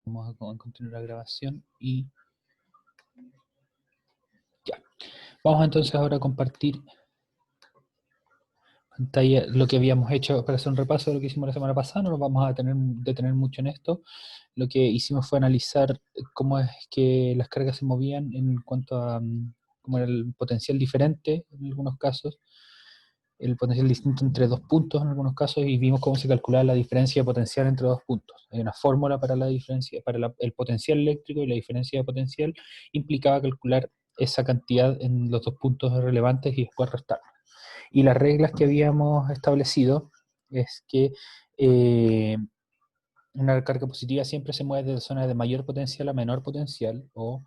Vamos a continuar la grabación y ya. Vamos entonces ahora a compartir pantalla, lo que habíamos hecho para hacer un repaso de lo que hicimos la semana pasada. No nos vamos a detener mucho en esto. Lo que hicimos fue analizar cómo es que las cargas se movían en cuanto a cómo era el potencial diferente en algunos casos, el potencial distinto entre dos puntos en algunos casos, y vimos cómo se calculaba la diferencia de potencial entre dos puntos. Hay una fórmula para la diferencia, para el potencial eléctrico, y la diferencia de potencial implicaba calcular esa cantidad en los dos puntos relevantes y después restar. Y las reglas que habíamos establecido es que una carga positiva siempre se mueve de zona de mayor potencial a menor potencial, o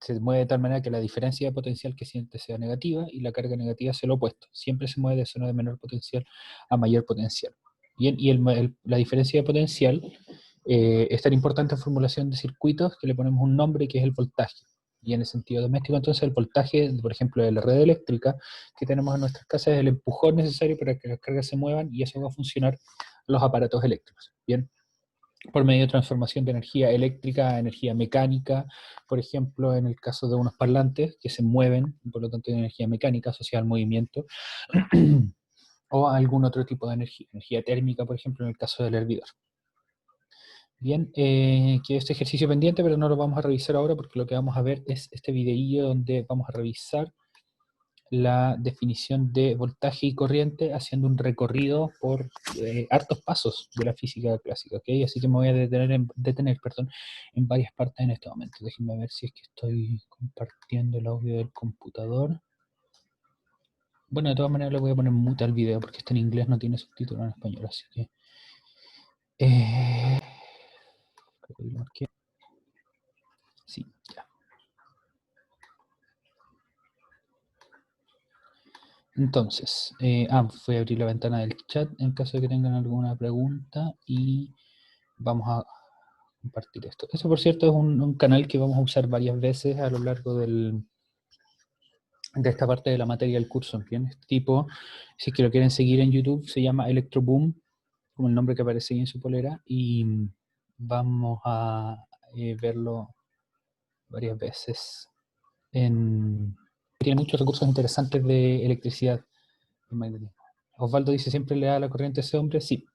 se mueve de tal manera que la diferencia de potencial que siente sea negativa y la carga negativa sea lo opuesto. Siempre se mueve de zona de menor potencial a mayor potencial. Bien, y la diferencia de potencial es tan importante en formulación de circuitos que le ponemos un nombre que es el voltaje. Y en el sentido doméstico, entonces, el voltaje, por ejemplo, de la red eléctrica que tenemos en nuestras casas, es el empujón necesario para que las cargas se muevan, y eso va a funcionar los aparatos eléctricos. Bien, por medio de transformación de energía eléctrica a energía mecánica, por ejemplo, en el caso de unos parlantes que se mueven, por lo tanto, hay energía mecánica asociada al movimiento, o algún otro tipo de energía térmica, por ejemplo, en el caso del hervidor. Bien, que este ejercicio pendiente, pero no lo vamos a revisar ahora porque lo que vamos a ver es este videillo donde vamos a revisar la definición de voltaje y corriente haciendo un recorrido por hartos pasos de la física clásica, ¿ok? Así que me voy a detener en varias partes en este momento. Déjenme ver si es que estoy compartiendo el audio del computador. Bueno, de todas maneras le voy a poner mute al video porque está en inglés, no tiene subtítulos en español, así que... sí, ya. Entonces, voy a abrir la ventana del chat en caso de que tengan alguna pregunta y vamos a compartir esto. Eso, por cierto, es un canal que vamos a usar varias veces a lo largo de esta parte de la materia del curso. Bien, este tipo, si es que lo quieren seguir en YouTube, se llama Electroboom, como el nombre que aparece ahí en su polera, y vamos a verlo varias veces. Tiene muchos recursos interesantes de electricidad y magnetismo. Osvaldo dice, ¿siempre le da la corriente a ese hombre? Sí,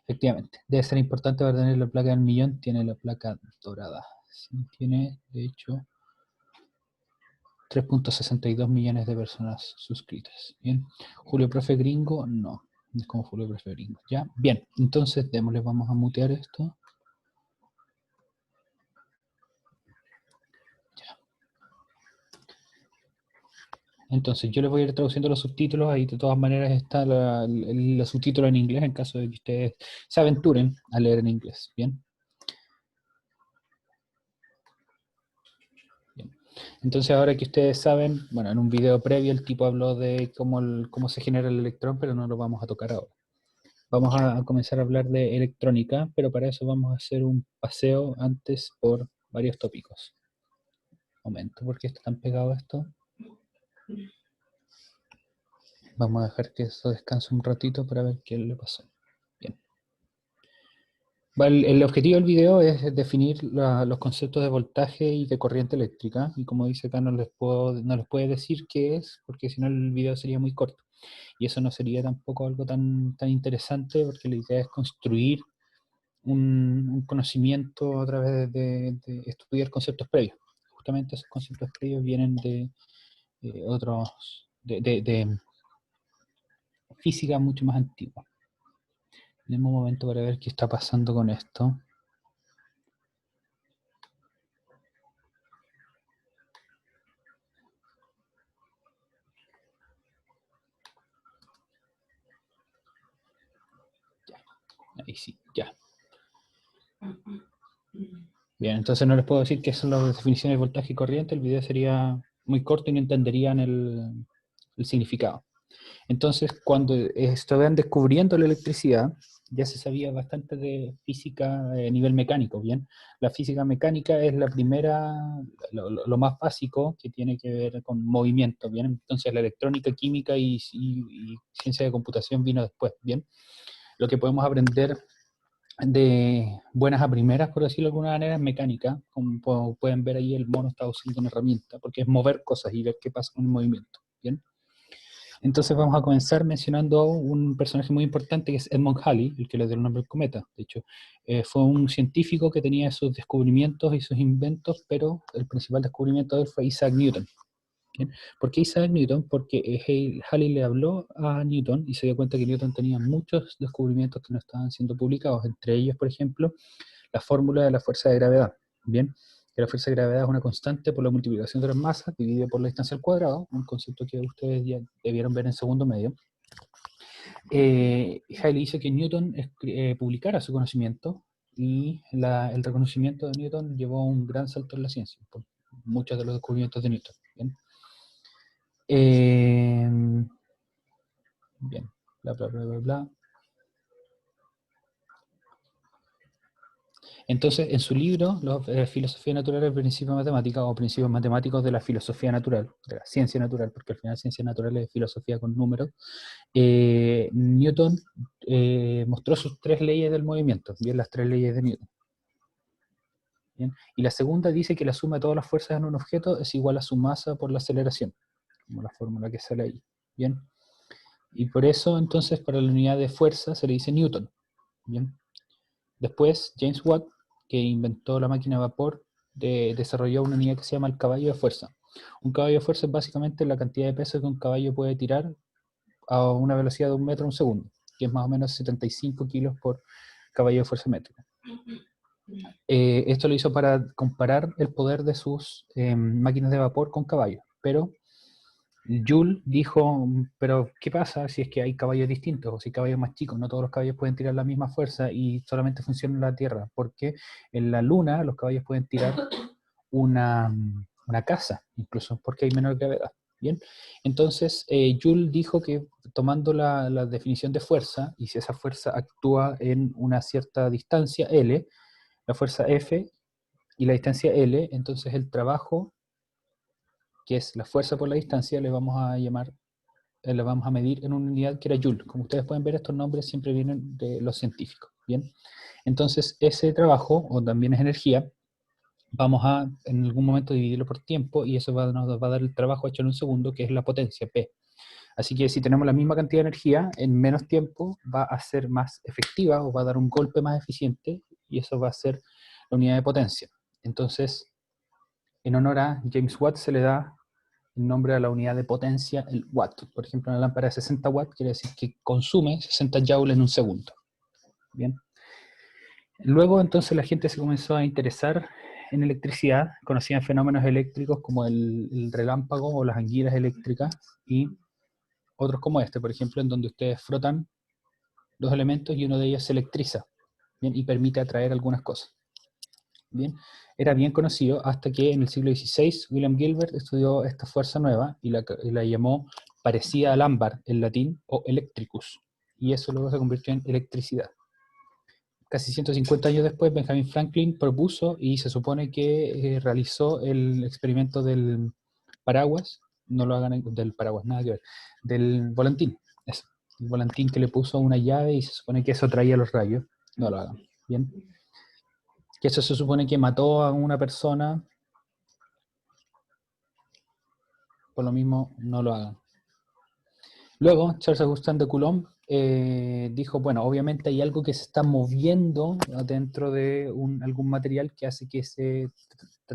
efectivamente. Debe ser importante para tener la placa del millón. Tiene la placa dorada. Sí, tiene, de hecho, 3.62 millones de personas suscritas. Bien. Julio Profe Gringo, no. No es como Julio Profe Gringo. ¿Ya? Bien. Entonces, démosle, vamos a mutear esto. Ya. Entonces, yo les voy a ir traduciendo los subtítulos. Ahí de todas maneras está los subtítulos en inglés en caso de que ustedes se aventuren a leer en inglés. Bien. Entonces, ahora que ustedes saben, bueno, en un video previo el tipo habló de cómo se genera el electrón, pero no lo vamos a tocar ahora. Vamos a comenzar a hablar de electrónica, pero para eso vamos a hacer un paseo antes por varios tópicos. Un momento, ¿por qué está tan pegado esto? Vamos a dejar que esto descanse un ratito para ver qué le pasó. Bien. El objetivo del video es definir los conceptos de voltaje y de corriente eléctrica, y como dice acá, no les puede decir qué es, porque si no el video sería muy corto. Y eso no sería tampoco algo tan interesante, porque la idea es construir un conocimiento a través de estudiar conceptos previos. Justamente esos conceptos previos vienen de de física mucho más antigua. Demos un momento para ver qué está pasando con esto. Ya, ahí sí, ya. Bien, entonces no les puedo decir qué son las definiciones de voltaje y corriente. El video sería muy corto y no entenderían el significado. Entonces, cuando estaban descubriendo la electricidad, ya se sabía bastante de física a nivel mecánico, ¿bien? La física mecánica es la primera, lo más básico que tiene que ver con movimiento, ¿bien? Entonces la electrónica, química y ciencia de computación vino después, ¿bien? Lo que podemos aprender de buenas a primeras, por decirlo de alguna manera, en mecánica. Como pueden ver ahí, el mono está usando una herramienta, porque es mover cosas y ver qué pasa con el movimiento. ¿Bien? Entonces vamos a comenzar mencionando un personaje muy importante que es Edmund Halley, el que le dio el nombre al cometa. De hecho, fue un científico que tenía sus descubrimientos y sus inventos, pero el principal descubrimiento de él fue Isaac Newton. ¿Bien? ¿Por qué Isaac Newton? Porque Halley le habló a Newton y se dio cuenta que Newton tenía muchos descubrimientos que no estaban siendo publicados, entre ellos, por ejemplo, la fórmula de la fuerza de gravedad. Bien, que la fuerza de gravedad es una constante por la multiplicación de las masas dividida por la distancia al cuadrado, un concepto que ustedes ya debieron ver en segundo medio. Halley hizo que Newton publicara su conocimiento y el reconocimiento de Newton llevó a un gran salto en la ciencia, por muchos de los descubrimientos de Newton. Bien, bien. Bla, bla, bla, bla, bla. Entonces, en su libro, Filosofía Natural del Principio Matemática, o Principios Matemáticos de la Filosofía Natural, de la Ciencia Natural, porque al final ciencia natural es filosofía con números, Newton mostró sus tres leyes del movimiento, bien, las tres leyes de Newton. Bien. Y la segunda dice que la suma de todas las fuerzas en un objeto es igual a su masa por la aceleración, como la fórmula que sale ahí. Bien. Y por eso, entonces, para la unidad de fuerza se le dice Newton. Bien. Después, James Watt, que inventó la máquina de vapor, desarrolló una unidad que se llama el caballo de fuerza. Un caballo de fuerza es básicamente la cantidad de peso que un caballo puede tirar a una velocidad de 1 metro en un segundo, que es más o menos 75 kilos por caballo de fuerza métrica. Esto lo hizo para comparar el poder de sus máquinas de vapor con caballos, pero Joule dijo, pero ¿qué pasa si es que hay caballos distintos o si hay caballos más chicos? No todos los caballos pueden tirar la misma fuerza y solamente funciona en la Tierra, porque en la Luna los caballos pueden tirar una casa, incluso porque hay menor gravedad. Bien, entonces Joule dijo que tomando la definición de fuerza, y si esa fuerza actúa en una cierta distancia L, la fuerza F y la distancia L, entonces el trabajo, que es la fuerza por la distancia, le vamos a llamar, la vamos a medir en una unidad que era Joule. Como ustedes pueden ver, estos nombres siempre vienen de los científicos. Bien, entonces ese trabajo, o también es energía, vamos a en algún momento dividirlo por tiempo y eso nos va a dar el trabajo hecho en un segundo, que es la potencia, P. Así que si tenemos la misma cantidad de energía, en menos tiempo va a ser más efectiva o va a dar un golpe más eficiente y eso va a ser la unidad de potencia. Entonces, en honor a James Watt se le da el nombre a la unidad de potencia, el watt. Por ejemplo, una lámpara de 60 watts quiere decir que consume 60 joules en un segundo. Bien. Luego entonces la gente se comenzó a interesar en electricidad, conocían fenómenos eléctricos como el relámpago o las anguilas eléctricas y otros como este, por ejemplo, en donde ustedes frotan dos elementos y uno de ellos se electriza, ¿bien? Y permite atraer algunas cosas. Bien, era bien conocido hasta que en el siglo XVI William Gilbert estudió esta fuerza nueva y la llamó parecida al ámbar en latín o electricus, y eso luego se convirtió en electricidad. Casi 150 años después, Benjamin Franklin propuso y se supone que realizó el experimento del paraguas, no lo hagan del paraguas, nada que ver, del volantín, eso, el volantín que le puso una llave y se supone que eso atraía los rayos, no lo hagan, ¿bien? Que eso se supone que mató a una persona, por lo mismo no lo hagan. Luego, Charles Augustin de Coulomb dijo, bueno, obviamente hay algo que se está moviendo dentro de algún material que hace que se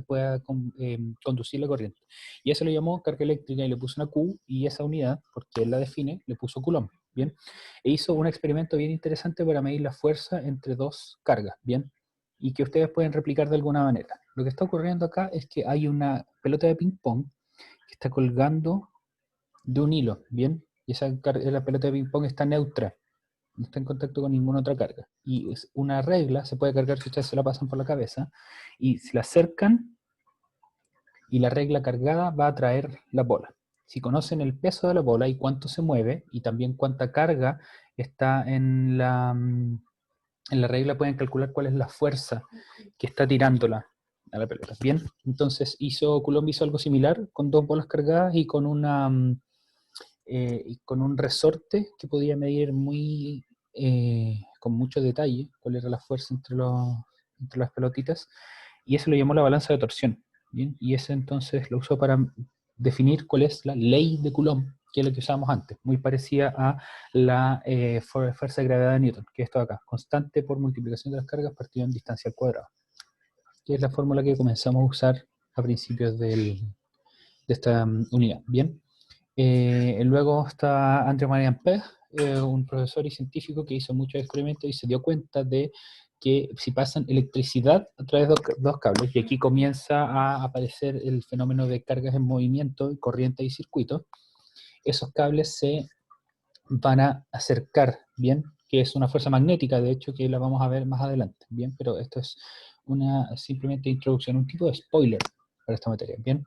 pueda conducir la corriente. Y eso lo llamó carga eléctrica y le puso una Q, y esa unidad, porque él la define, le puso Coulomb, ¿bien? E hizo un experimento bien interesante para medir la fuerza entre dos cargas, ¿bien? Y que ustedes pueden replicar de alguna manera. Lo que está ocurriendo acá es que hay una pelota de ping-pong que está colgando de un hilo, ¿bien? Y la pelota de ping-pong está neutra, no está en contacto con ninguna otra carga. Y es una regla, se puede cargar si ustedes se la pasan por la cabeza, y si la acercan y la regla cargada va a traer la bola. Si conocen el peso de la bola y cuánto se mueve, y también cuánta carga está en la regla, pueden calcular cuál es la fuerza que está tirándola a la pelota. Bien, entonces Coulomb hizo algo similar con dos bolas cargadas y con y con un resorte que podía medir muy con mucho detalle cuál era la fuerza entre las pelotitas, y eso lo llamó la balanza de torsión, ¿bien? Y ese entonces lo usó para definir cuál es la ley de Coulomb, que es lo que usábamos antes, muy parecida a la fuerza de gravedad de Newton, que es esto de acá, constante por multiplicación de las cargas partido en distancia al cuadrado, que es la fórmula que comenzamos a usar a principios de esta unidad, ¿bien? Luego está André-Marie Ampère, un profesor y científico que hizo muchos experimentos y se dio cuenta de que si pasan electricidad a través de dos cables, y aquí comienza a aparecer el fenómeno de cargas en movimiento, corriente y circuito, esos cables se van a acercar, ¿bien? Que es una fuerza magnética, de hecho, que la vamos a ver más adelante, ¿bien? Pero esto es una simplemente introducción, un tipo de spoiler para esta materia, ¿bien?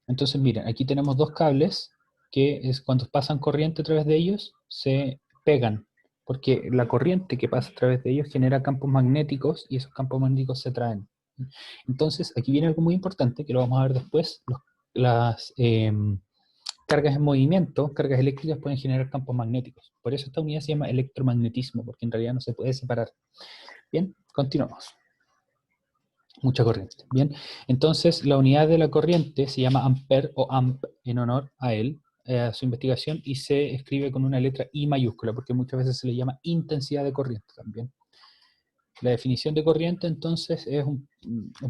Entonces, miren, aquí tenemos dos cables que es cuando pasan corriente a través de ellos, se pegan, porque la corriente que pasa a través de ellos genera campos magnéticos y esos campos magnéticos se atraen. Entonces, aquí viene algo muy importante, que lo vamos a ver después, las cargas en movimiento, cargas eléctricas pueden generar campos magnéticos. Por eso esta unidad se llama electromagnetismo, porque en realidad no se puede separar. Bien, continuamos. Mucha corriente. Bien, entonces la unidad de la corriente se llama ampere o amp en honor a él, a su investigación, y se escribe con una letra I mayúscula, porque muchas veces se le llama intensidad de corriente también. La definición de corriente entonces es un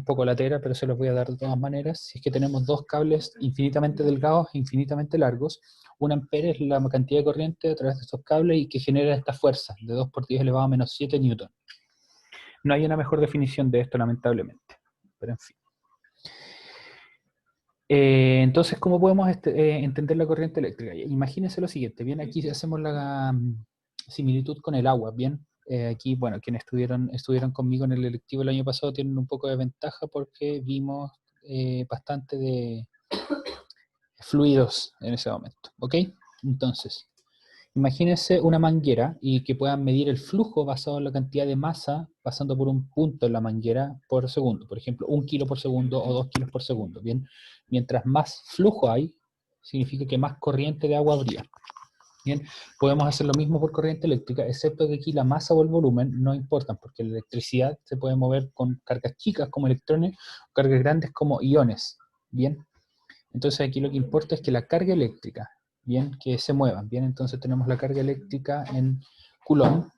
poco latera, pero se los voy a dar de todas maneras. Si es que tenemos dos cables infinitamente delgados e infinitamente largos, un ampere es la cantidad de corriente a través de estos cables y que genera esta fuerza de 2 por 10 elevado a menos 7 newton. No hay una mejor definición de esto, lamentablemente, pero en fin. Entonces, ¿cómo podemos entender la corriente eléctrica? Imagínense lo siguiente, bien, aquí hacemos la similitud con el agua, bien. Aquí, bueno, quienes estuvieron conmigo en el electivo el año pasado tienen un poco de ventaja porque vimos bastante de fluidos en ese momento, ¿ok? Entonces, imagínense una manguera y que puedan medir el flujo basado en la cantidad de masa pasando por un punto en la manguera por segundo. Por ejemplo, 1 kilo por segundo o 2 kilos por segundo. Bien, mientras más flujo hay, significa que más corriente de agua habría. Bien, podemos hacer lo mismo por corriente eléctrica, excepto que aquí la masa o el volumen no importan, porque la electricidad se puede mover con cargas chicas como electrones, o cargas grandes como iones. Bien, entonces aquí lo que importa es que la carga eléctrica, bien, que se muevan, bien, entonces tenemos la carga eléctrica en Coulomb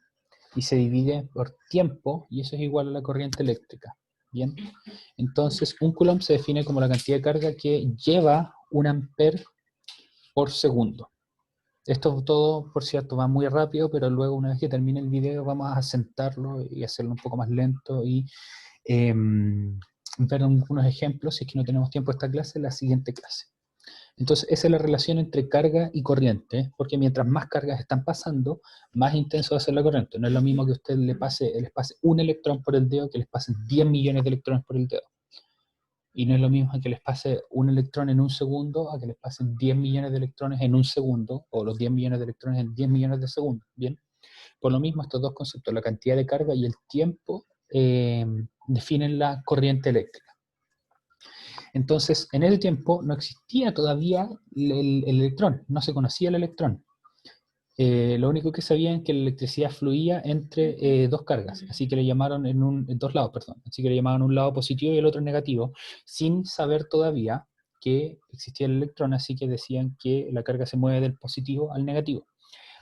y se divide por tiempo y eso es igual a la corriente eléctrica, bien. Entonces un Coulomb se define como la cantidad de carga que lleva un ampere por segundo. Esto todo, por cierto, va muy rápido, pero luego una vez que termine el video vamos a asentarlo y hacerlo un poco más lento y ver algunos ejemplos, si es que no tenemos tiempo esta clase, en la siguiente clase. Entonces, esa es la relación entre carga y corriente, porque mientras más cargas están pasando, más intenso va a ser la corriente. No es lo mismo que usted les pase un electrón por el dedo que les pasen 10 millones de electrones por el dedo. Y no es lo mismo que les pase un electrón en un segundo a que les pasen 10 millones de electrones en un segundo, o los 10 millones de electrones en 10 millones de segundos. Bien, por lo mismo estos dos conceptos, la cantidad de carga y el tiempo, definen la corriente eléctrica. Entonces, en ese tiempo no existía todavía el electrón, no se conocía el electrón. Lo único que sabían es que la electricidad fluía entre dos cargas, así que le llamaron en dos lados, perdón, así que le llamaban un lado positivo y el otro negativo, sin saber todavía que existía el electrón, así que decían que la carga se mueve del positivo al negativo.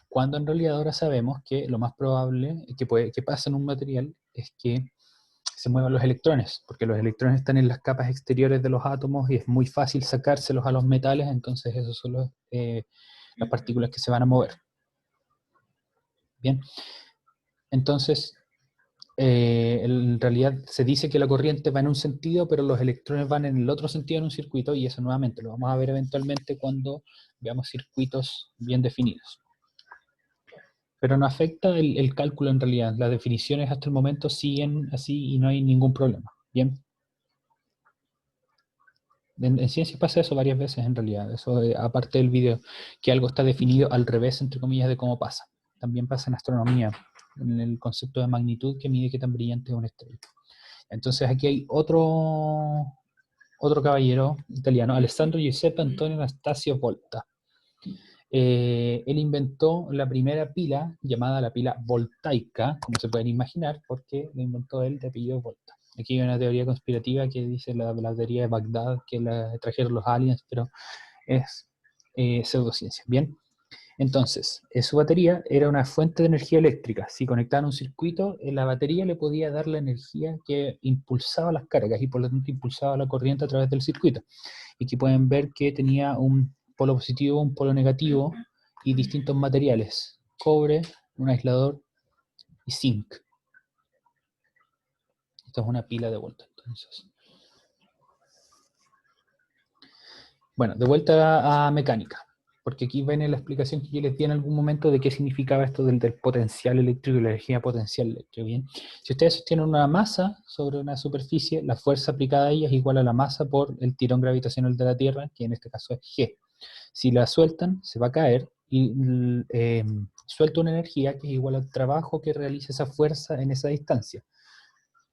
Cuando en realidad ahora sabemos que lo más probable que pasa en un material es que se muevan los electrones, porque los electrones están en las capas exteriores de los átomos y es muy fácil sacárselos a los metales, entonces esos son las partículas que se van a mover. Bien, entonces en realidad se dice que la corriente va en un sentido, pero los electrones van en el otro sentido en un circuito, y eso nuevamente lo vamos a ver eventualmente cuando veamos circuitos bien definidos. Pero no afecta el cálculo en realidad, las definiciones hasta el momento siguen así y no hay ningún problema. Bien. En ciencia pasa eso varias veces en realidad, eso aparte del video, que algo está definido al revés, entre comillas, de cómo pasa. También pasa en astronomía, en el concepto de magnitud que mide qué tan brillante es una estrella. Entonces aquí hay otro caballero italiano, Alessandro Giuseppe Antonio Anastasio Volta. él inventó la primera pila, llamada la pila voltaica, como se pueden imaginar, porque la inventó él de apellido Volta. Aquí hay una teoría conspirativa que dice la teoría de Bagdad, que la trajeron los aliens, pero es pseudociencia. Bien, entonces, su batería era una fuente de energía eléctrica. Si conectaban un circuito, la batería le podía dar la energía que impulsaba las cargas y por lo tanto impulsaba la corriente a través del circuito. Y aquí pueden ver que tenía un polo positivo, un polo negativo y distintos materiales: cobre, un aislador y zinc. Esto es una pila de vuelta. Entonces, bueno, de vuelta a mecánica, porque aquí ven la explicación que yo les di en algún momento de qué significaba esto del potencial eléctrico y la energía potencial eléctrica. Bien, si ustedes sostienen una masa sobre una superficie, la fuerza aplicada a ella es igual a la masa por el tirón gravitacional de la Tierra, que en este caso es G. Si la sueltan, se va a caer y suelta una energía que es igual al trabajo que realiza esa fuerza en esa distancia.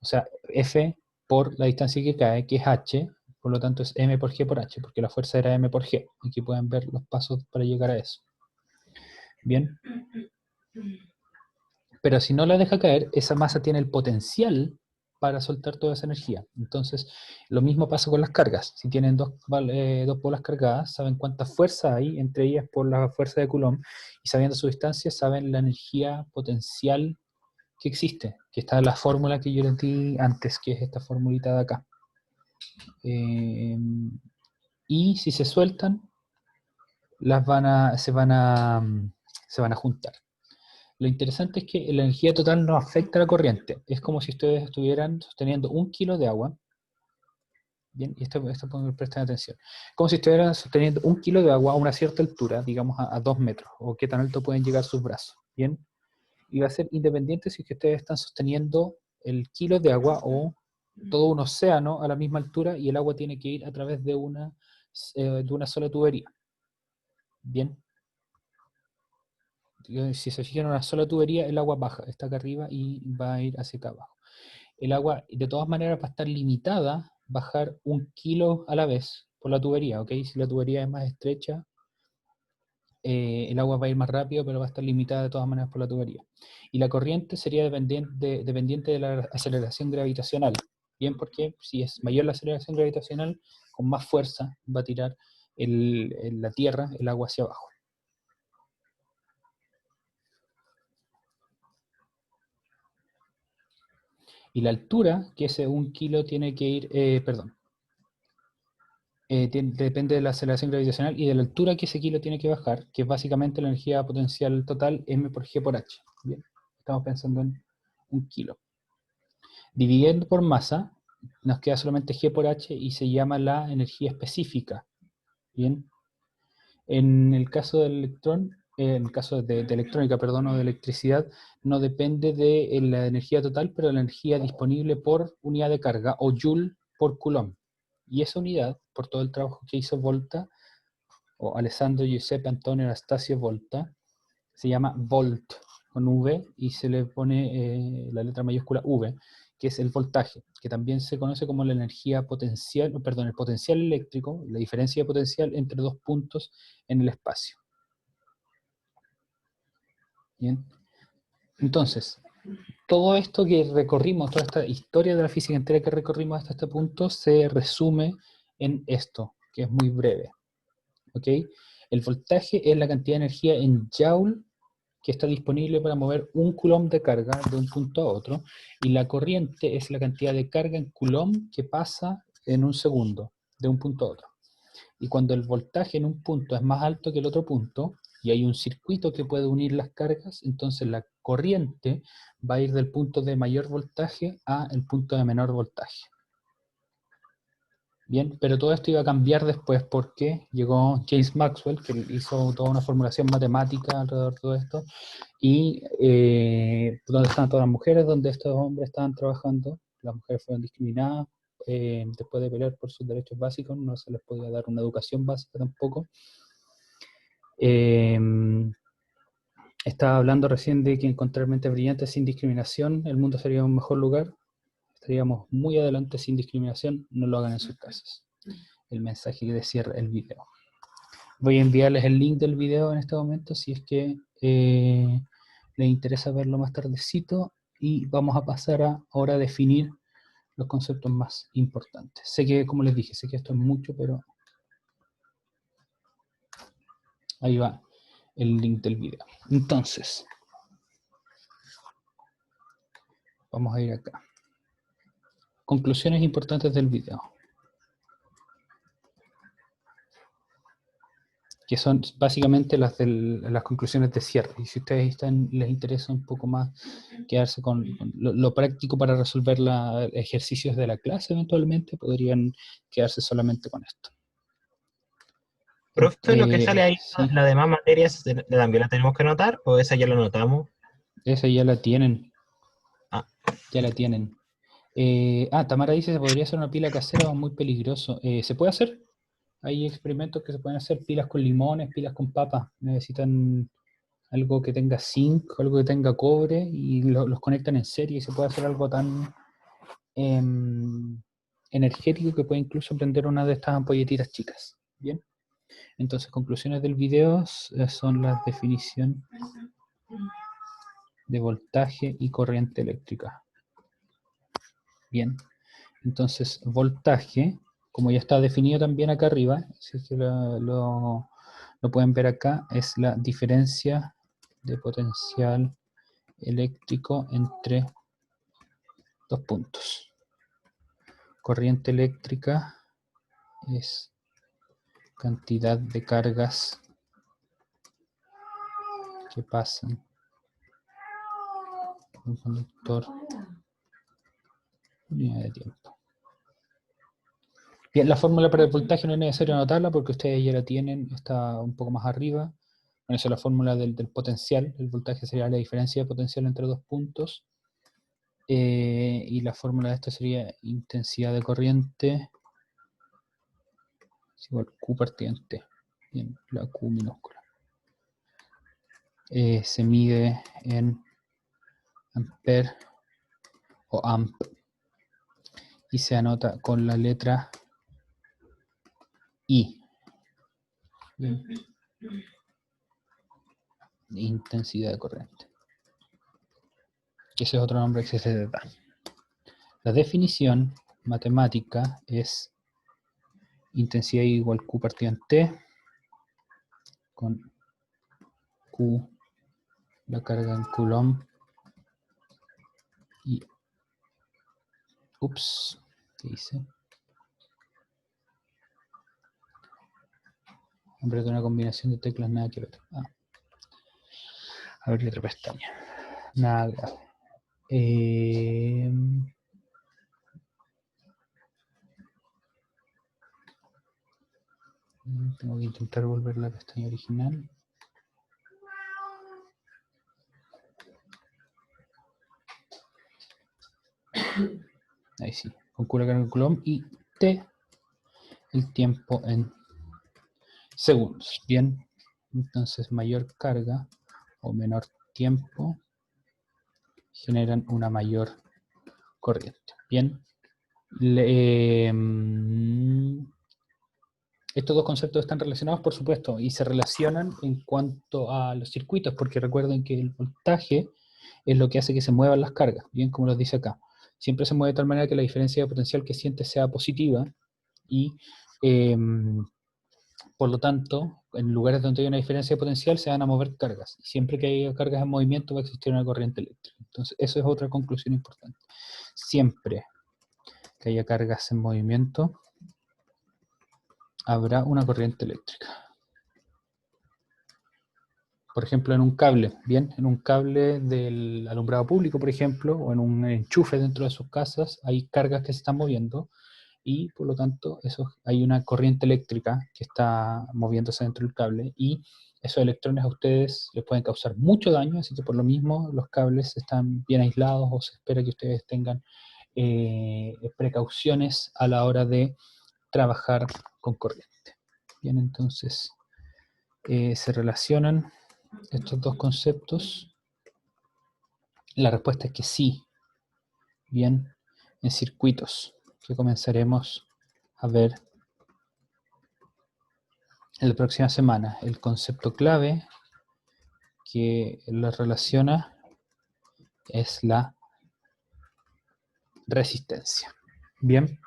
O sea, F por la distancia que cae, que es H, por lo tanto es M por G por H, porque la fuerza era M por G. Aquí pueden ver los pasos para llegar a eso. Bien. Pero si no la deja caer, esa masa tiene el potencial para soltar toda esa energía. Entonces, lo mismo pasa con las cargas. Si tienen dos bolas cargadas, saben cuánta fuerza hay entre ellas por la fuerza de Coulomb, y sabiendo su distancia, saben la energía potencial que existe, que está en la fórmula que yo les di antes, que es esta formulita de acá. Y si se sueltan, se van a juntar. Lo interesante es que la energía total no afecta a la corriente. Es como si ustedes estuvieran sosteniendo 1 kilo de agua. Bien, y esto presten atención. Como si estuvieran sosteniendo 1 kilo de agua a una cierta altura, digamos a 2 metros, o qué tan alto pueden llegar sus brazos. Bien, y va a ser independiente si es que ustedes están sosteniendo el kilo de agua o todo un océano a la misma altura y el agua tiene que ir a través de una sola tubería. Bien, si se fijan en una sola tubería, el agua baja, está acá arriba y va a ir hacia acá abajo. El agua, de todas maneras, va a estar limitada bajar 1 kilo a la vez por la tubería, ¿ok? Si la tubería es más estrecha, el agua va a ir más rápido, pero va a estar limitada de todas maneras por la tubería. Y la corriente sería dependiente de la aceleración gravitacional. Bien, porque si es mayor la aceleración gravitacional, con más fuerza va a tirar la Tierra el agua hacia abajo. Y la altura que ese 1 kilo tiene que ir, depende de la aceleración gravitacional y de la altura que ese kilo tiene que bajar, que es básicamente la energía potencial total M por G por H. Bien, estamos pensando en 1 kilo. Dividiendo por masa, nos queda solamente G por H y se llama la energía específica. Bien, en el caso del electrón, en el caso de electrónica, perdón, o de electricidad, no depende de la energía total, pero de la energía disponible por unidad de carga, o Joule por Coulomb. Y esa unidad, por todo el trabajo que hizo Volta, o Alessandro Giuseppe Antonio Anastasio Volta, se llama Volt con V y se le pone la letra mayúscula V, que es el voltaje, que también se conoce como la energía potencial, perdón, el potencial eléctrico, la diferencia de potencial entre dos puntos en el espacio. Bien, entonces, todo esto que recorrimos, toda esta historia de la física entera que recorrimos hasta este punto, se resume en esto, que es muy breve. ¿Ok? El voltaje es la cantidad de energía en Joule que está disponible para mover 1 coulomb de carga de un punto a otro, y la corriente es la cantidad de carga en coulomb que pasa en un segundo de un punto a otro. Y cuando el voltaje en un punto es más alto que el otro punto, y hay un circuito que puede unir las cargas, entonces la corriente va a ir del punto de mayor voltaje a el punto de menor voltaje. Bien, pero todo esto iba a cambiar después porque llegó James Maxwell, que hizo toda una formulación matemática alrededor de todo esto, y donde estaban todas las mujeres, donde estos hombres estaban trabajando. Las mujeres fueron discriminadas después de pelear por sus derechos básicos, no se les podía dar una educación básica tampoco. Estaba hablando recién de que encontrar mentes brillantes sin discriminación, el mundo sería un mejor lugar, estaríamos muy adelante sin discriminación, no lo hagan en sus casas. El mensaje que cierra el video. Voy a enviarles el link del video en este momento si es que les interesa verlo más tardecito, y vamos a pasar a ahora definir los conceptos más importantes. Sé que, como les dije, sé que esto es mucho, pero ahí va el link del video. Entonces, vamos a ir acá. Conclusiones importantes del video, que son básicamente las conclusiones de cierre. Y si ustedes les interesa un poco más quedarse con lo práctico para resolver los ejercicios de la clase, eventualmente podrían quedarse solamente con esto. Profe, lo que sale ahí, Sí, las demás materias, ¿también la tenemos que anotar o esa ya la anotamos? esa ya la tienen, Ah, ya la tienen. Tamara dice, ¿se podría hacer una pila casera o muy peligroso? ¿Se puede hacer? Hay experimentos que se pueden hacer, pilas con limones, pilas con papas. Necesitan algo que tenga zinc, algo que tenga cobre, y los conectan en serie, y se puede hacer algo tan energético que puede incluso prender una de estas ampolletitas chicas. Bien, entonces conclusiones del video son la definición de voltaje y corriente eléctrica. Bien, entonces voltaje, como ya está definido también acá arriba, si es que lo pueden ver acá, es la diferencia de potencial eléctrico entre dos puntos. Corriente eléctrica es cantidad de cargas que pasan un conductor unidad de tiempo. Bien, la fórmula para el voltaje no es necesario anotarla porque ustedes ya la tienen, está un poco más arriba. Bueno, esa es la fórmula del potencial. El voltaje sería la diferencia de potencial entre dos puntos. Y la fórmula de esto sería intensidad de corriente es igual Q partido en T. Bien, la Q minúscula. Se mide en ampere o amp, y se anota con la letra I. Bien. Intensidad de corriente. Ese es otro nombre que se da. La definición matemática es intensidad igual Q partido en T, con Q, la carga en Coulomb, y, ¿qué dice? Nombre de una combinación de teclas, nada que ver. Abrir otra pestaña. Nada grave. Tengo que intentar volver a la pestaña original. Ahí sí. Con Q la carga en Coulomb y T el tiempo en segundos. Bien. Entonces mayor carga o menor tiempo generan una mayor corriente. Bien. Estos dos conceptos están relacionados, por supuesto, y se relacionan en cuanto a los circuitos, porque recuerden que el voltaje es lo que hace que se muevan las cargas, bien como los dice acá. Siempre se mueve de tal manera que la diferencia de potencial que siente sea positiva, y por lo tanto, en lugares donde hay una diferencia de potencial se van a mover cargas. Y siempre que haya cargas en movimiento va a existir una corriente eléctrica. Entonces, eso es otra conclusión importante. Siempre que haya cargas en movimiento, habrá una corriente eléctrica. Por ejemplo, en un cable, bien, en un cable del alumbrado público, por ejemplo, o en un enchufe dentro de sus casas, hay cargas que se están moviendo, y por lo tanto hay una corriente eléctrica que está moviéndose dentro del cable, y esos electrones a ustedes les pueden causar mucho daño, así que por lo mismo los cables están bien aislados, o se espera que ustedes tengan precauciones a la hora de trabajar con corriente. Bien, entonces se relacionan estos dos conceptos. La respuesta es que sí. Bien, en circuitos, que comenzaremos a ver en la próxima semana. El concepto clave que la relaciona es la resistencia. Bien,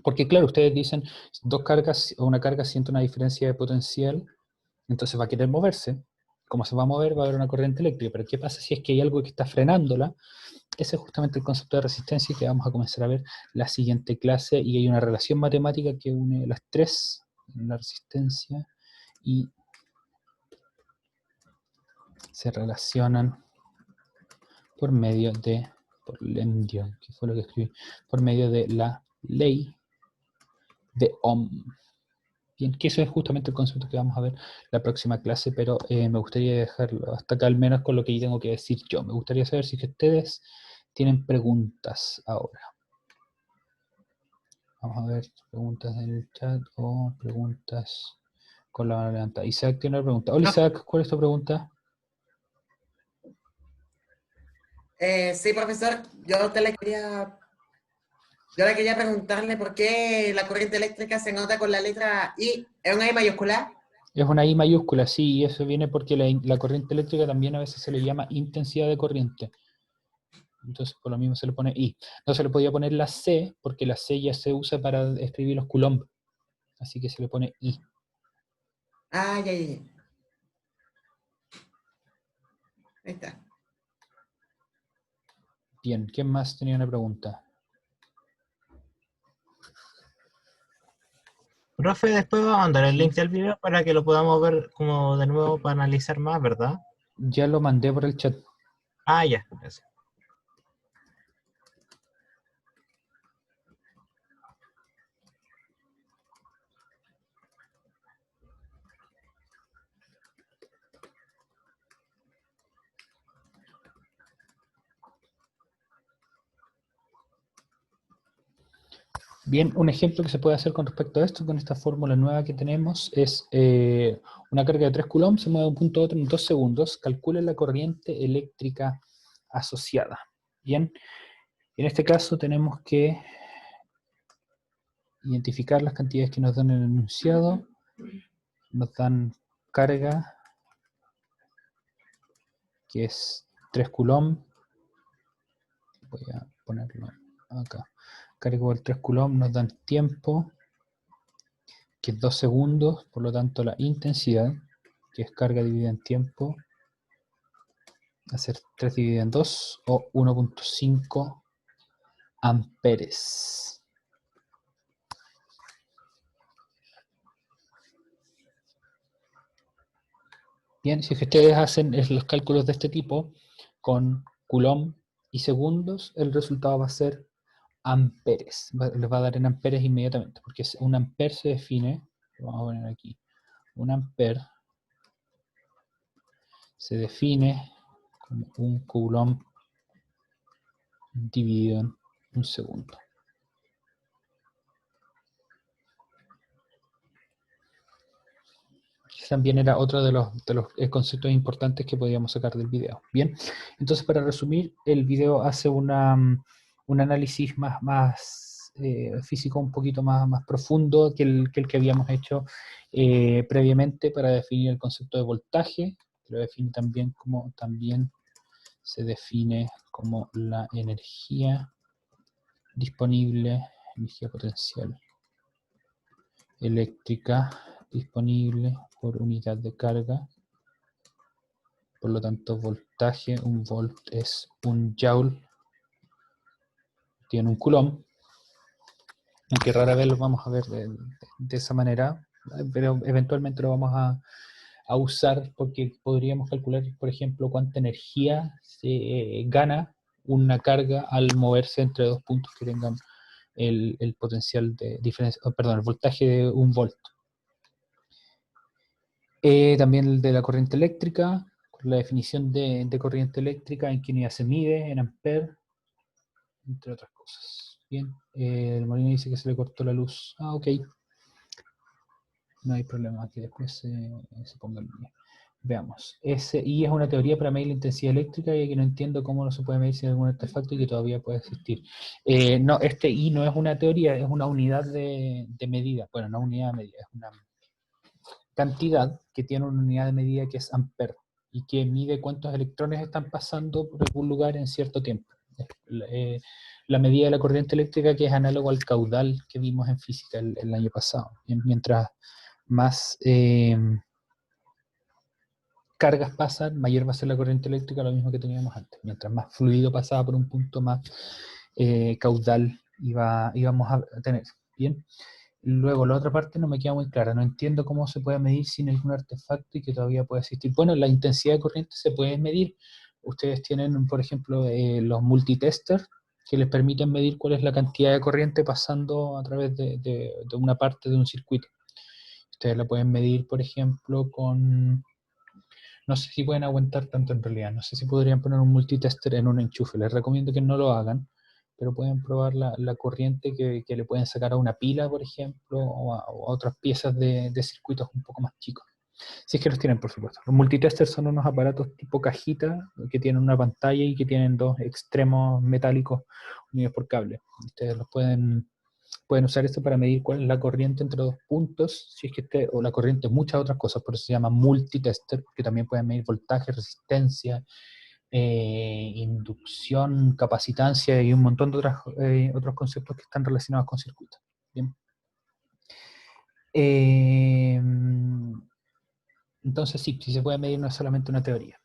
porque claro, ustedes dicen, dos cargas o una carga siente una diferencia de potencial, entonces va a querer moverse. Como se va a mover, va a haber una corriente eléctrica. Pero ¿qué pasa si es que hay algo que está frenándola? Ese es justamente el concepto de resistencia que vamos a comenzar a ver la siguiente clase, y hay una relación matemática que une las tres, la resistencia, y se relacionan por medio de, por Lendio, que fue lo que escribí, por medio de la ley de Ohm. Bien, que eso es justamente el concepto que vamos a ver la próxima clase, pero me gustaría dejarlo hasta acá, al menos con lo que yo tengo que decir yo. Me gustaría saber si que ustedes tienen preguntas ahora. Vamos a ver preguntas en el chat o preguntas con la mano levantada. Isaac tiene una pregunta. Hola Isaac, ¿cuál es tu pregunta? Sí, profesor, yo le quería preguntarle por qué la corriente eléctrica se nota con la letra I, ¿es una I mayúscula? Es una I mayúscula, sí, y eso viene porque la corriente eléctrica también a veces se le llama intensidad de corriente. Entonces por lo mismo se le pone I. No se le podía poner la C, porque la C ya se usa para escribir los coulomb. Así que se le pone I. Ah, ya. Ahí está. Bien, ¿quién más tenía una pregunta? Profe, después va a mandar el Sí. link del video para que lo podamos ver como de nuevo para analizar más, ¿verdad? Ya lo mandé por el chat. Ah, ya, gracias. Bien, un ejemplo que se puede hacer con respecto a esto, con esta fórmula nueva que tenemos, es una carga de 3 coulombs, se mueve de un punto a otro en 2 segundos, calcule la corriente eléctrica asociada. Bien, en este caso tenemos que identificar las cantidades que nos dan en el enunciado. Nos dan carga, que es 3 coulombs. Voy a ponerlo acá. Carga por 3 coulombs nos dan tiempo, que es 2 segundos, por lo tanto la intensidad, que es carga dividida en tiempo, va a ser 3 dividido en 2, o 1.5 amperes. Bien, si es que ustedes hacen los cálculos de este tipo con coulomb y segundos, el resultado va a ser amperes. Les va a dar en amperes inmediatamente, porque un amper se define, lo vamos a poner aquí, un amper se define como un coulomb dividido en un segundo. También era otro de los conceptos importantes que podíamos sacar del video. Bien, entonces para resumir, el video hace un análisis más físico, un poquito más profundo que el que habíamos hecho previamente, para definir el concepto de voltaje, que lo define también se define como la energía disponible, energía potencial eléctrica disponible por unidad de carga. Por lo tanto, voltaje, un volt es un joule, tiene un coulomb, aunque rara vez lo vamos a ver de esa manera, pero eventualmente lo vamos a usar, porque podríamos calcular, por ejemplo, cuánta energía se gana una carga al moverse entre dos puntos que tengan el potencial de diferencia, perdón, el voltaje de un volt. También el de la corriente eléctrica, con la definición de corriente eléctrica, en qué unidad se mide, en amper, entre otras cosas. Bien, el Molino dice que se le cortó la luz. Ah, ok. No hay problema, que después se ponga en línea. Veamos. I es una teoría para medir la intensidad eléctrica, y que no entiendo cómo no se puede medir sin algún artefacto y que todavía puede existir. No, este I no es una teoría, es una unidad de medida. Bueno, no unidad de medida, es una cantidad que tiene una unidad de medida que es ampere y que mide cuántos electrones están pasando por algún lugar en cierto tiempo. La medida de la corriente eléctrica, que es análogo al caudal que vimos en física el año pasado. Mientras más cargas pasan, mayor va a ser la corriente eléctrica, lo mismo que teníamos antes. Mientras más fluido pasaba por un punto, más caudal íbamos a tener. Bien. Luego, la otra parte no me queda muy clara. No entiendo cómo se puede medir sin algún artefacto y que todavía puede existir. Bueno, la intensidad de corriente se puede medir. Ustedes tienen, por ejemplo, los multitesters que les permiten medir cuál es la cantidad de corriente pasando a través de una parte de un circuito. Ustedes la pueden medir, por ejemplo, con... No sé si pueden aguantar tanto en realidad. No sé si podrían poner un multitester en un enchufe. Les recomiendo que no lo hagan, pero pueden probar la corriente que le pueden sacar a una pila, por ejemplo, o a otras piezas de circuitos un poco más chicos. Si es que los tienen, por supuesto. Los multitesters son unos aparatos tipo cajita que tienen una pantalla y que tienen dos extremos metálicos unidos por cable. Ustedes los pueden usar esto para medir cuál es la corriente entre dos puntos, si es que o la corriente, muchas otras cosas, por eso se llama multitester, porque también pueden medir voltaje, resistencia, inducción, capacitancia y un montón de otros conceptos que están relacionados con circuitos. Bien. Entonces sí se puede medir, no es solamente una teoría.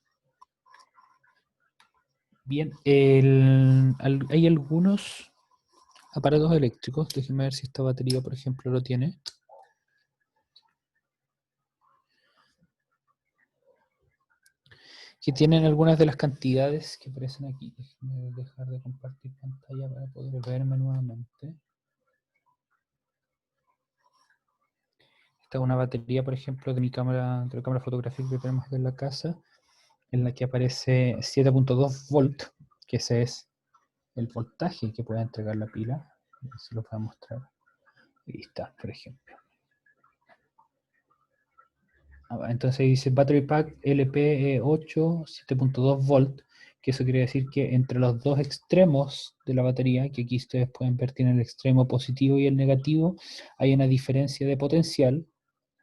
Bien, hay algunos aparatos eléctricos, déjenme ver si esta batería, por ejemplo, lo tiene. Que tienen algunas de las cantidades que aparecen aquí. Déjenme dejar de compartir pantalla para poder verme nuevamente. Esta es una batería, por ejemplo, de mi cámara, de la cámara fotográfica que tenemos aquí en la casa, en la que aparece 7.2 volt, que ese es el voltaje que puede entregar la pila. Se lo voy a mostrar. Ahí está, por ejemplo. Entonces dice Battery Pack LP8 7.2 volt, que eso quiere decir que entre los dos extremos de la batería, que aquí ustedes pueden ver tienen el extremo positivo y el negativo, hay una diferencia de potencial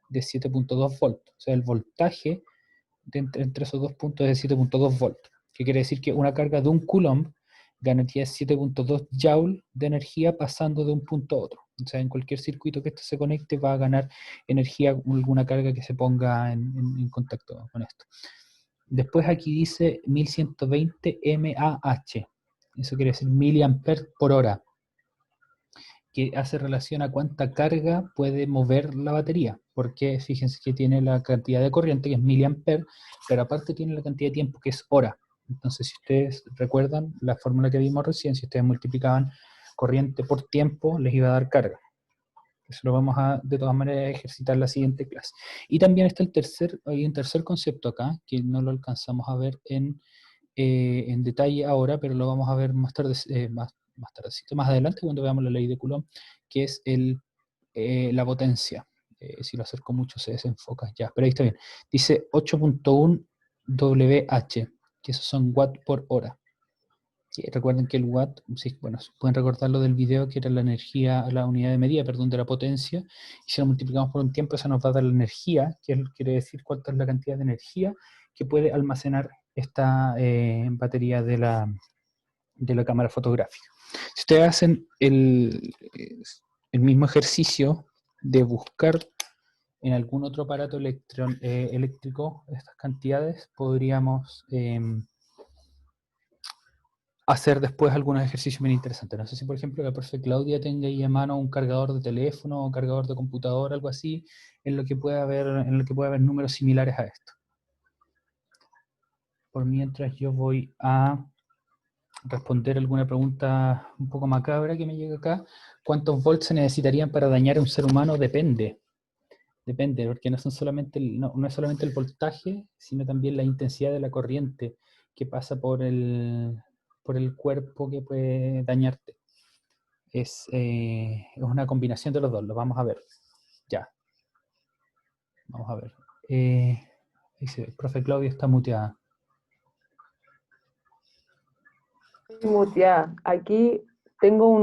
de 7.2 volt. O sea, el voltaje entre esos dos puntos es de 7.2 volt, que quiere decir que una carga de un coulomb ganaría 7.2 joule de energía pasando de un punto a otro. O sea, en cualquier circuito que esto se conecte va a ganar energía, alguna carga que se ponga en contacto con esto. Después aquí dice 1120 mAh. Eso quiere decir miliamperes por hora, que hace relación a cuánta carga puede mover la batería, porque fíjense que tiene la cantidad de corriente, que es miliamper, pero aparte tiene la cantidad de tiempo, que es hora. Entonces, si ustedes recuerdan la fórmula que vimos recién, si ustedes multiplicaban corriente por tiempo, les iba a dar carga. Eso lo vamos a, de todas maneras, ejercitar en la siguiente clase. Y también está hay un tercer concepto acá, que no lo alcanzamos a ver en detalle ahora, pero lo vamos a ver más tarde, más adelante, cuando veamos la ley de Coulomb, que es la potencia. Si lo acerco mucho se desenfoca ya, pero ahí está bien. Dice 8.1 WH, que esos son watts por hora. Recuerden que el watt, sí, bueno, pueden recordarlo del video, que era la energía, la unidad de medida, perdón, de la potencia, y si lo multiplicamos por un tiempo, eso nos va a dar la energía, que quiere decir cuánta es la cantidad de energía que puede almacenar esta batería de la cámara fotográfica. Si ustedes hacen el mismo ejercicio de buscar en algún otro aparato eléctrico estas cantidades, podríamos hacer después algunos ejercicios bien interesantes. No sé si, por ejemplo, la profe Claudia tenga ahí a mano un cargador de teléfono o cargador de computador, algo así, en lo que pueda haber números similares a esto. Por mientras yo voy a responder alguna pregunta un poco macabra que me llega acá. ¿Cuántos volts se necesitarían para dañar a un ser humano? Depende. Depende, porque no es solamente el voltaje, sino también la intensidad de la corriente que pasa por el cuerpo que puede dañarte. Es una combinación de los dos, lo vamos a ver. Ya. Vamos a ver. Dice, el profe Claudio está muteada. Muteada. Aquí tengo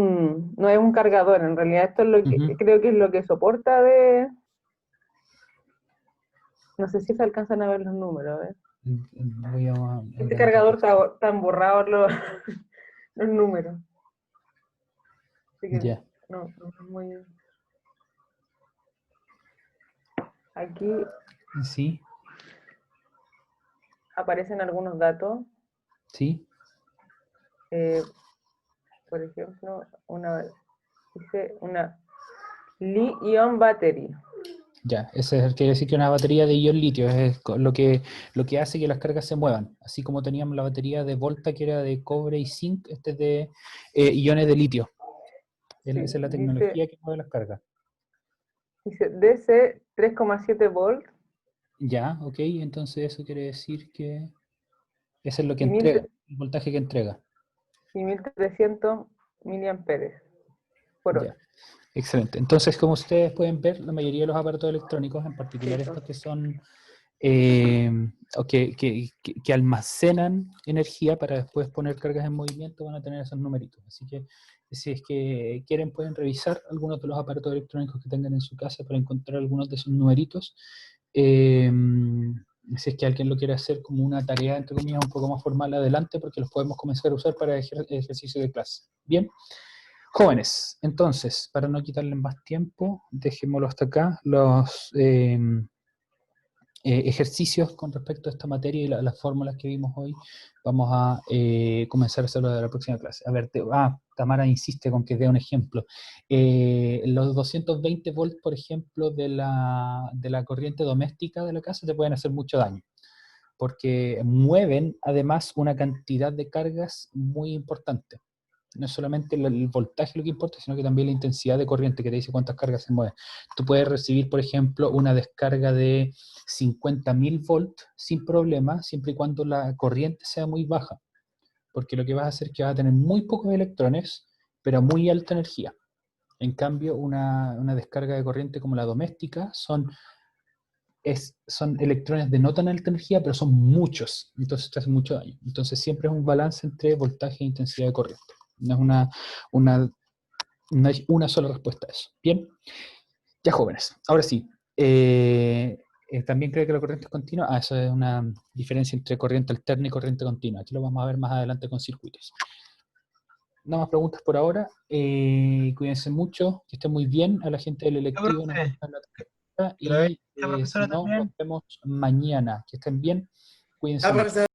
no es un cargador, en realidad esto es lo que creo que es lo que soporta de... No sé si se alcanzan a ver los números, ¿eh? Voy a- Este cargador está tan borrado los números. Así que Ya, no es muy... Aquí sí, aparecen algunos datos. sí, Por ejemplo, dice una Li-ion battery. ya. Ese quiere decir que una batería de ion litio es lo que hace que las cargas se muevan. Así como teníamos la batería de Volta que era de cobre y zinc, este es de iones de litio. Sí, Esa es la tecnología que mueve las cargas. dice DC 3,7 volt Ya, ok, entonces eso quiere decir que eso es lo que y, entrega, el voltaje que entrega. y 1300 miliamperes por hora. Ya, excelente. Entonces, como ustedes pueden ver, la mayoría de los aparatos electrónicos, en particular Sí, estos que son o que almacenan energía para después poner cargas en movimiento, van a tener esos numeritos. Así que si es que quieren, pueden revisar algunos de los aparatos electrónicos que tengan en su casa para encontrar algunos de esos numeritos. Eh, si es que alguien lo quiere hacer como una tarea, entre comillas, un poco más formal adelante, porque los podemos comenzar a usar para ejercicio de clase. Bien. Jóvenes, entonces, para no quitarles más tiempo, dejémoslo hasta acá. Los ejercicios con respecto a esta materia y las fórmulas que vimos hoy, vamos a comenzar a hacerlo de la próxima clase. A ver, Tamara insiste con que dé un ejemplo. Los 220 volts, por ejemplo, de la corriente doméstica de la casa te pueden hacer mucho daño, porque mueven además una cantidad de cargas muy importante. No es solamente el voltaje lo que importa, sino que también la intensidad de corriente que te dice cuántas cargas se mueven. Tú puedes recibir, por ejemplo, una descarga de 50.000 volts sin problema, siempre y cuando la corriente sea muy baja, porque lo que vas a hacer es que vas a tener muy pocos electrones, pero muy alta energía. En cambio, una descarga de corriente como la doméstica son electrones de no tan alta energía, pero son muchos, entonces te hacen mucho daño. Entonces siempre es un balance entre voltaje e intensidad de corriente. No es no hay una sola respuesta a eso. Bien, ya jóvenes. Ahora sí, también creo que la corriente es continua. Eso es una diferencia entre corriente alterna y corriente continua. Aquí lo vamos a ver más adelante con circuitos. Nada más preguntas por ahora. Cuídense mucho, que estén muy bien. A la gente del electivo nos vemos en la tarde. ¿Y la Y si profesora no, nos también? vemos mañana. Que estén bien. Cuídense Ah, mucho. profesor.